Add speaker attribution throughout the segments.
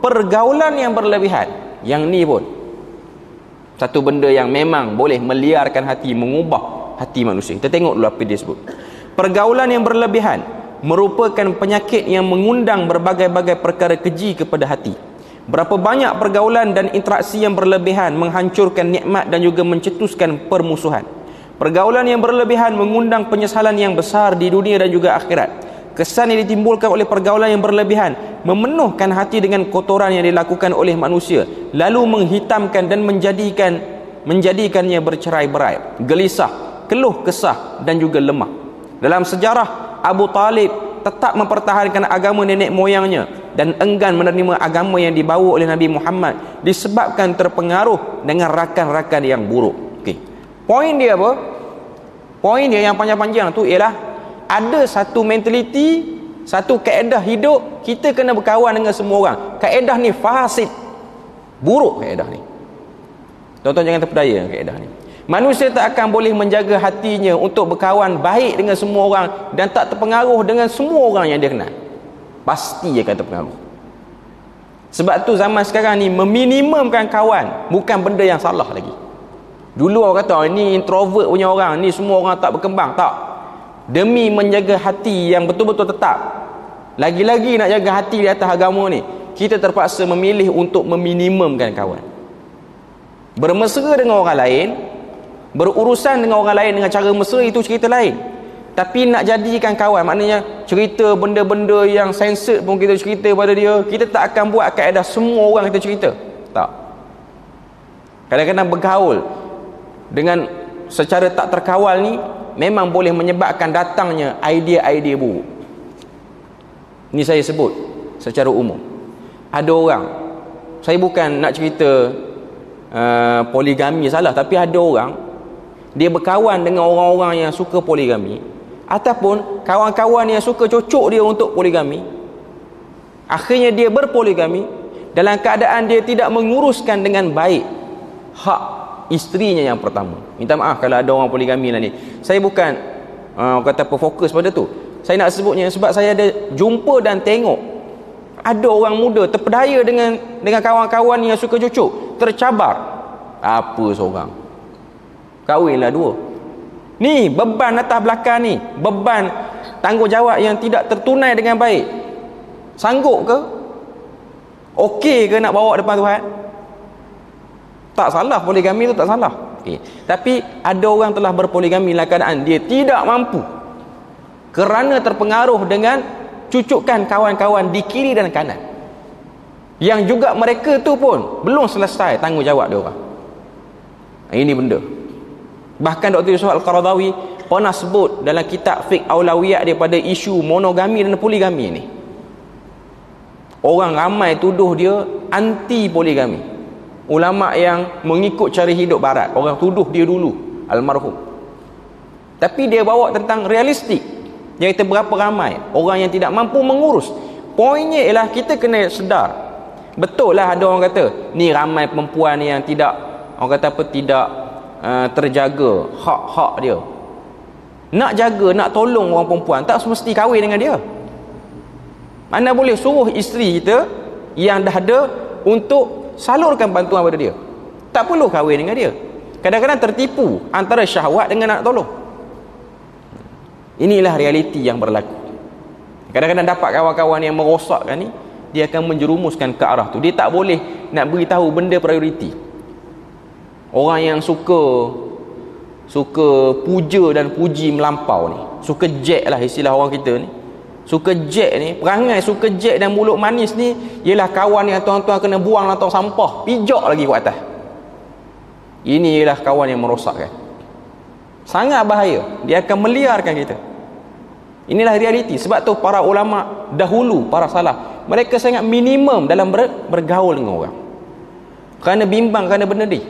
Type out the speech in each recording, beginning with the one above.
Speaker 1: pergaulan yang berlebihan, yang ni pun satu benda yang memang boleh meliarkan hati, mengubah hati manusia. Kita tengok dulu apa dia sebut. Pergaulan yang berlebihan merupakan penyakit yang mengundang berbagai-bagai perkara keji kepada hati. Berapa banyak pergaulan dan interaksi yang berlebihan menghancurkan nikmat dan juga mencetuskan permusuhan. Pergaulan yang berlebihan mengundang penyesalan yang besar di dunia dan juga akhirat. Kesan yang ditimbulkan oleh pergaulan yang berlebihan memenuhkan hati dengan kotoran yang dilakukan oleh manusia, lalu menghitamkan dan menjadikannya bercerai-berai, gelisah, keluh kesah dan juga lemah. Dalam sejarah, Abu Talib tetap mempertahankan agama nenek moyangnya dan enggan menerima agama yang dibawa oleh Nabi Muhammad disebabkan terpengaruh dengan rakan-rakan yang buruk. Okey. Poin dia apa? Poin dia yang panjang-panjang tu ialah ada satu mentaliti, satu kaedah hidup, kita kena berkawan dengan semua orang. Kaedah ni fasid, buruk kaedah ni. Tuan-tuan jangan terpedaya kaedah ni. Manusia tak akan boleh menjaga hatinya untuk berkawan baik dengan semua orang dan tak terpengaruh dengan semua orang yang dia kenal. Pasti dia akan terpengaruh. Sebab tu zaman sekarang ni meminimumkan kawan bukan benda yang salah lagi. Dulu orang kata ni introvert punya orang, ni semua orang tak berkembang. Tak. Demi menjaga hati yang betul-betul tetap, lagi-lagi nak jaga hati di atas agama ni, kita terpaksa memilih untuk meminimumkan kawan. Bermesra dengan orang lain, berurusan dengan orang lain dengan cara mesra, itu cerita lain. Tapi nak jadikan kawan, maknanya cerita benda-benda yang censored pun kita cerita pada dia. Kita tak akan buat kaedah semua orang kita cerita. Tak. Kadang-kadang bergaul dengan secara tak terkawal ni memang boleh menyebabkan datangnya idea-idea buruk. Ni saya sebut secara umum. Ada orang, saya bukan nak cerita poligami salah, tapi ada orang dia berkawan dengan orang-orang yang suka poligami, ataupun kawan-kawan yang suka cocok dia untuk poligami. Akhirnya dia berpoligami dalam keadaan dia tidak menguruskan dengan baik hak isterinya yang pertama. Minta maaf kalau ada orang poligami lah ni. Saya bukan kata apa fokus pada tu. Saya nak sebutnya sebab saya ada jumpa dan tengok ada orang muda terpedaya dengan kawan-kawan yang suka cucuk, tercabar. Apa seorang? Kahwinlah dua. Ni beban atas belakang ni, beban tanggungjawab yang tidak tertunai dengan baik. Sanggup ke? Okey ke nak bawa depan Tuhan? Tak salah, poligami tu tak salah. Okay. Tapi ada orang telah berpoligami dalam keadaan dia tidak mampu kerana terpengaruh dengan cucukan kawan-kawan di kiri dan kanan, yang juga mereka tu pun belum selesai tanggungjawab dia orang. Ini benda. Bahkan Dr. Yusuf Al-Qaradawi pernah sebut dalam kitab Fiqh Aulawiyat daripada isu monogami dan poligami ni. Orang ramai tuduh dia anti poligami. Ulama yang mengikut cara hidup barat, orang tuduh dia dulu almarhum. Tapi dia bawa tentang realistik, iaitu berapa ramai orang yang tidak mampu mengurus. Poinnya ialah kita kena sedar. Betul lah ada orang kata ni ramai perempuan yang tidak, orang kata apa, tidak terjaga hak-hak dia. Nak jaga, nak tolong orang perempuan tak semesti kahwin dengan dia. Mana boleh suruh isteri kita yang dah ada untuk salurkan bantuan pada dia. Tak perlu kahwin dengan dia. Kadang-kadang tertipu antara syahwat dengan nak tolong. Inilah realiti yang berlaku. Kadang-kadang dapat kawan-kawan yang merosakkan ni, dia akan menjerumuskan ke arah tu. Dia tak boleh nak beritahu benda prioriti. Orang yang suka puja dan puji melampau ni, suka jack lah istilah orang kita ni. Suka jack ni, perangai suka jack dan mulut manis ni ialah kawan yang tuan-tuan kena buang dalam tong sampah, pijak lagi ke atas. Ini ialah kawan yang merosakkan. Sangat bahaya. Dia akan meliarkan kita. Inilah realiti. Sebab tu para ulama dahulu, para salaf, mereka sangat minimum dalam bergaul dengan orang. Kerana bimbang, kerana benda ni.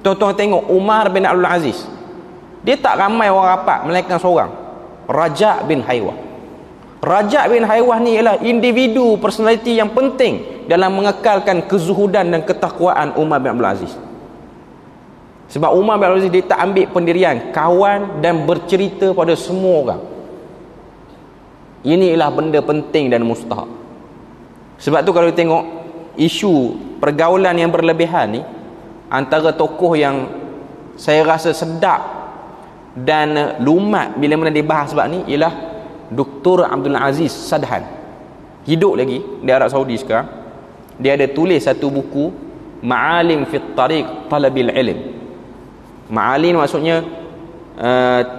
Speaker 1: Tuan-tuan tengok Umar bin Abdul Aziz, dia tak ramai orang rapat melainkan seorang, Raja' bin Haywah. Raja' bin Haywah ni ialah individu personaliti yang penting dalam mengekalkan kezuhudan dan ketakwaan Umar bin Abdul Aziz. Sebab Umar bin Abdul Aziz dia tak ambil pendirian kawan dan bercerita pada semua orang. Ini ialah benda penting dan mustahak. Sebab tu kalau tengok isu pergaulan yang berlebihan ni, antara tokoh yang saya rasa sedap dan lumat bila mana dibahas sebab ni ialah Dr. Abdul Aziz Sadhan. Hidup lagi di Arab Saudi sekarang. Dia ada tulis satu buku, Ma'alim fi Tariq Talabil Ilm. Ma'alim maksudnya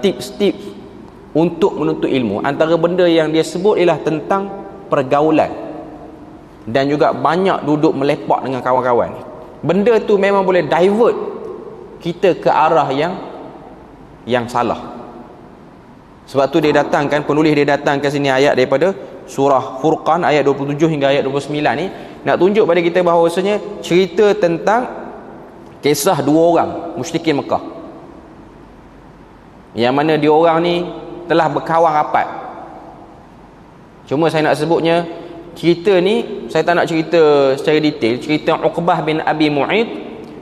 Speaker 1: tips-tips untuk menuntut ilmu. Antara benda yang dia sebut ialah tentang pergaulan, dan juga banyak duduk melepak dengan kawan-kawan. Benda tu memang boleh divert kita ke arah yang salah. Sebab tu dia datangkan, penulis dia datangkan sini ayat daripada surah Furqan ayat 27 hingga ayat 29 ni, nak tunjuk pada kita bahawasanya cerita tentang kisah dua orang musyrikin Mekah, yang mana dia orang ni telah berkawan rapat. Cuma saya nak sebutnya, cerita ni saya tak nak cerita secara detail, cerita Uqbah bin Abi Mu'id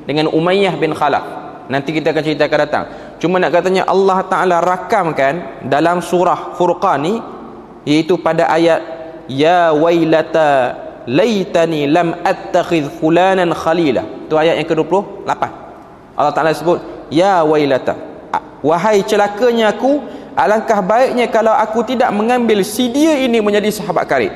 Speaker 1: dengan Umayyah bin Khalaf. Nanti kita akan cerita akan datang. Cuma nak katanya Allah Ta'ala rakamkan dalam surah Furqan ni, iaitu pada ayat ya wailata laitani lam attakhidh fulanan khalila. Itu ayat yang ke-28. Allah Ta'ala sebut ya wailata, wahai celakanya aku, alangkah baiknya kalau aku tidak mengambil si dia ini menjadi sahabat karib.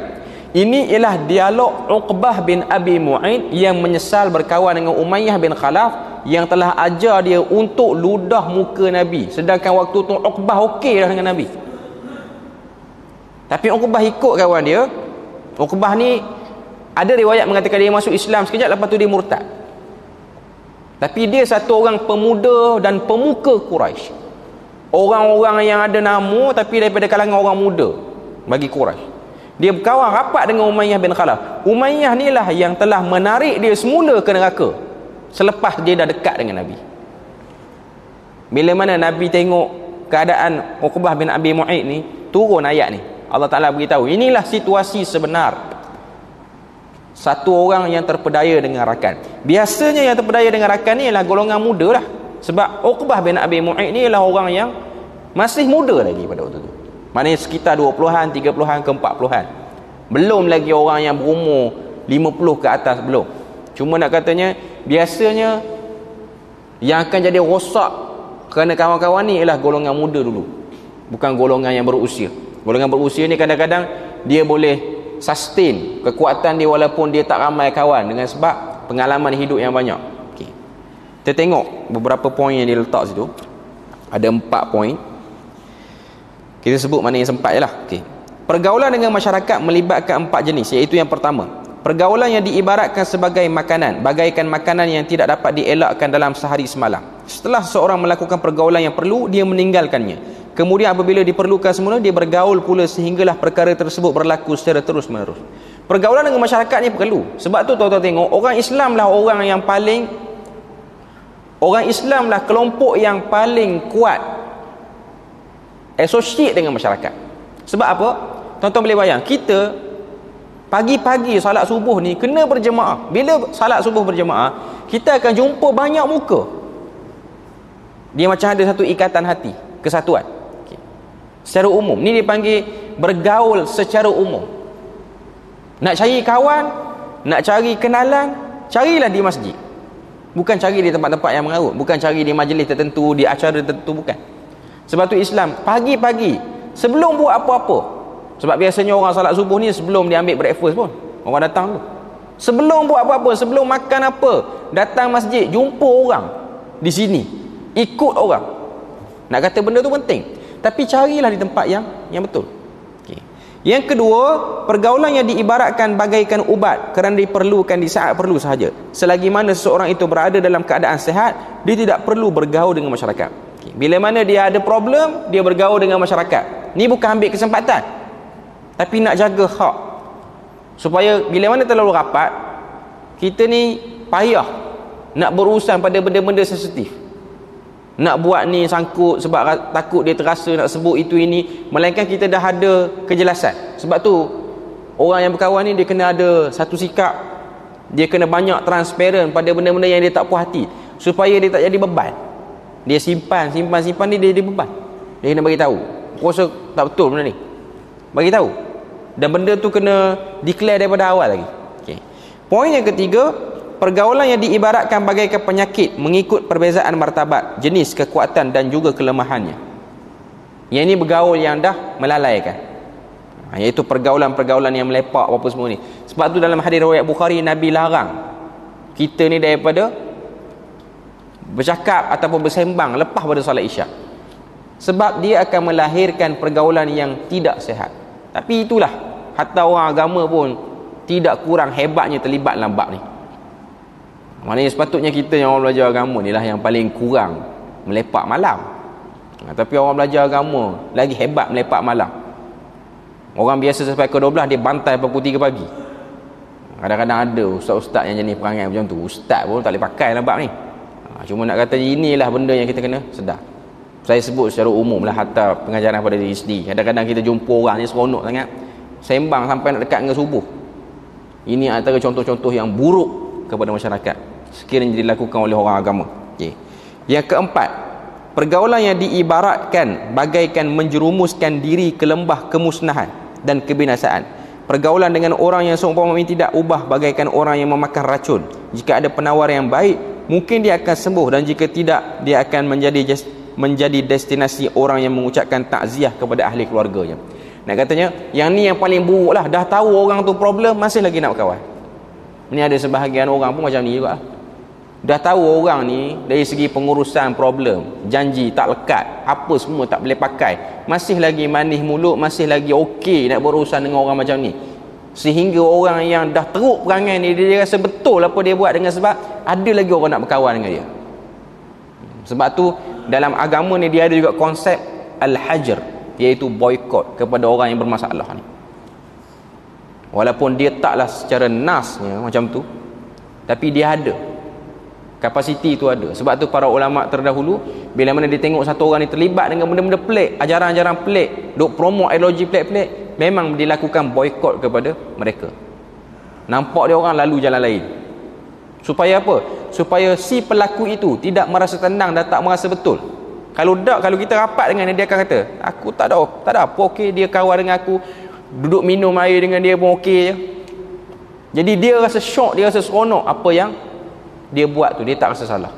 Speaker 1: Ini ialah dialog Uqbah bin Abi Mu'id yang menyesal berkawan dengan Umayyah bin Khalaf yang telah ajar dia untuk ludah muka Nabi, sedangkan waktu tu Uqbah okey dah dengan Nabi. Tapi Uqbah ikut kawan dia. Uqbah ni ada riwayat mengatakan dia masuk Islam sekejap, lepas tu dia murtad. Tapi dia satu orang pemuda dan pemuka Quraisy, orang-orang yang ada nama tapi daripada kalangan orang muda bagi Quraisy. Dia berkawan rapat dengan Umayyah bin Khalaf. Umayyah ni lah yang telah menarik dia semula ke neraka selepas dia dah dekat dengan Nabi. Bila mana Nabi tengok keadaan Uqbah bin Abi Mu'id ni, turun ayat ni. Allah Ta'ala beritahu, inilah situasi sebenar satu orang yang terpedaya dengan rakan. Biasanya yang terpedaya dengan rakan ni ialah golongan muda lah. Sebab Uqbah bin Abi Mu'id ni ialah orang yang masih muda lagi pada waktu tu. Maknanya sekitar 20-an, 30-an ke 40-an. Belum lagi orang yang berumur 50 ke atas, belum. Cuma nak katanya, biasanya yang akan jadi rosak kerana kawan-kawan ni ialah golongan muda dulu, bukan golongan yang berusia. Golongan berusia ni kadang-kadang dia boleh sustain kekuatan dia walaupun dia tak ramai kawan, dengan sebab pengalaman hidup yang banyak. Okay. Kita tengok beberapa poin yang dia letak situ. Ada 4 poin. Kita sebut mana yang sempat je lah. Okay. Pergaulan dengan masyarakat melibatkan 4 jenis, iaitu yang pertama, pergaulan yang diibaratkan sebagai makanan, bagaikan makanan yang tidak dapat dielakkan dalam sehari semalam. Setelah seorang melakukan pergaulan yang perlu, dia meninggalkannya. Kemudian apabila diperlukan semula, dia bergaul pula sehinggalah perkara tersebut berlaku secara terus menerus. Pergaulan dengan masyarakat ni perlu. Sebab tu tuan-tuan tengok, orang Islam lah kelompok yang paling kuat associate dengan masyarakat. Sebab apa? Tuan-tuan boleh bayang, kita pagi-pagi salat subuh ni kena berjemaah. Bila salat subuh berjemaah, kita akan jumpa banyak muka. Dia macam ada satu ikatan hati, kesatuan. Okay. Secara umum, ni dipanggil bergaul secara umum. Nak cari kawan, nak cari kenalan, carilah di masjid. Bukan cari di tempat-tempat yang mengarut, bukan cari di majlis tertentu, di acara tertentu, bukan. Sebab tu Islam pagi-pagi sebelum buat apa-apa, sebab biasanya orang salat subuh ni sebelum dia ambil breakfast pun orang datang tu. Sebelum buat apa-apa, sebelum makan apa, datang masjid, jumpa orang di sini, ikut orang. Nak kata benda tu penting, tapi carilah di tempat yang betul. Okay. Yang kedua, pergaulan yang diibaratkan bagaikan ubat kerana diperlukan di saat perlu sahaja. Selagi mana seseorang itu berada dalam keadaan sehat, dia tidak perlu bergaul dengan masyarakat. Bila mana dia ada problem, dia bergaul dengan masyarakat. Ni bukan ambil kesempatan, tapi nak jaga hak, supaya bila mana terlalu rapat, kita ni payah nak berurusan pada benda-benda sensitif. Nak buat ni sangkut sebab takut dia terasa nak sebut itu ini, melainkan kita dah ada kejelasan. Sebab tu orang yang berkawan ni dia kena ada satu sikap, dia kena banyak transparent pada benda-benda yang dia tak puas hati, supaya dia tak jadi beban. Dia simpan ni, dia jadi beban. Dia kena bagi tahu, aku rasa tak betul benda ni, bagi tahu. Dan benda tu kena declare daripada awal lagi. Okay. Poin yang ketiga, pergaulan yang diibaratkan bagaikan penyakit mengikut perbezaan martabat, jenis, kekuatan dan juga kelemahannya. Yang ini bergaul yang dah melalaikan, iaitu pergaulan-pergaulan yang melepak apa semua ni. Sebab tu dalam hadis riwayat Bukhari, Nabi larang kita ni daripada bercakap ataupun bersembang lepas pada solat Isyak, sebab dia akan melahirkan pergaulan yang tidak sihat. Tapi itulah, hatta orang agama pun tidak kurang hebatnya terlibat dalam bab ni. Maknanya sepatutnya kita yang orang belajar agama ni lah yang paling kurang melepak malam. Tapi orang belajar agama lagi hebat melepak malam. Orang biasa sampai ke 12 dia bantai pukul 3 pagi. Kadang-kadang ada ustaz-ustaz yang jenis perangai macam tu. Ustaz pun tak boleh pakai dalam bab ni. Cuma nak kata inilah benda yang kita kena sedar. Saya sebut secara umum lah, hatta pengajaran pada diri sendiri. Kadang-kadang kita jumpa orang ni seronok sangat, sembang sampai nak dekat dengan subuh. Ini antara contoh-contoh yang buruk kepada masyarakat sekiranya dilakukan oleh orang agama. Okay. Yang keempat, pergaulan yang diibaratkan bagaikan menjerumuskan diri ke lembah kemusnahan dan kebinasaan. Pergaulan dengan orang yang seumpama ini tidak ubah bagaikan orang yang memakan racun. Jika ada penawar yang baik, mungkin dia akan sembuh, dan jika tidak, dia akan menjadi destinasi orang yang mengucapkan takziah kepada ahli keluarganya. Nak katanya, yang ni yang paling buruk lah. Dah tahu orang tu problem, masih lagi nak berkawan. Ni ada sebahagian orang pun macam ni juga. Dah tahu orang ni dari segi pengurusan problem, janji tak lekat, apa semua tak boleh pakai, masih lagi manis mulut, masih lagi okey nak berurusan dengan orang macam ni. Sehingga orang yang dah teruk perangai ni, dia rasa betul apa dia buat, dengan sebab ada lagi orang nak berkawan dengan dia. Sebab tu dalam agama ni dia ada juga konsep al-hajr, iaitu boikot kepada orang yang bermasalah ni. Walaupun dia taklah secara nasnya macam tu, tapi dia ada kapasiti itu ada. Sebab tu para ulama terdahulu bila mana dia tengok satu orang ni terlibat dengan benda-benda pelik, ajaran-ajaran pelik, duk promote ideologi pelik-pelik, memang dilakukan boikot kepada mereka. Nampak dia orang lalu jalan lain. Supaya apa? Supaya si pelaku itu tidak merasa tenang dan tak merasa betul. Kalau kita rapat dengan dia akan kata, aku tak ada apa, okey, dia kawan dengan aku, duduk minum air dengan dia pun okey je. Jadi dia rasa syok, dia rasa seronok, apa yang dia buat tu dia tak rasa salah.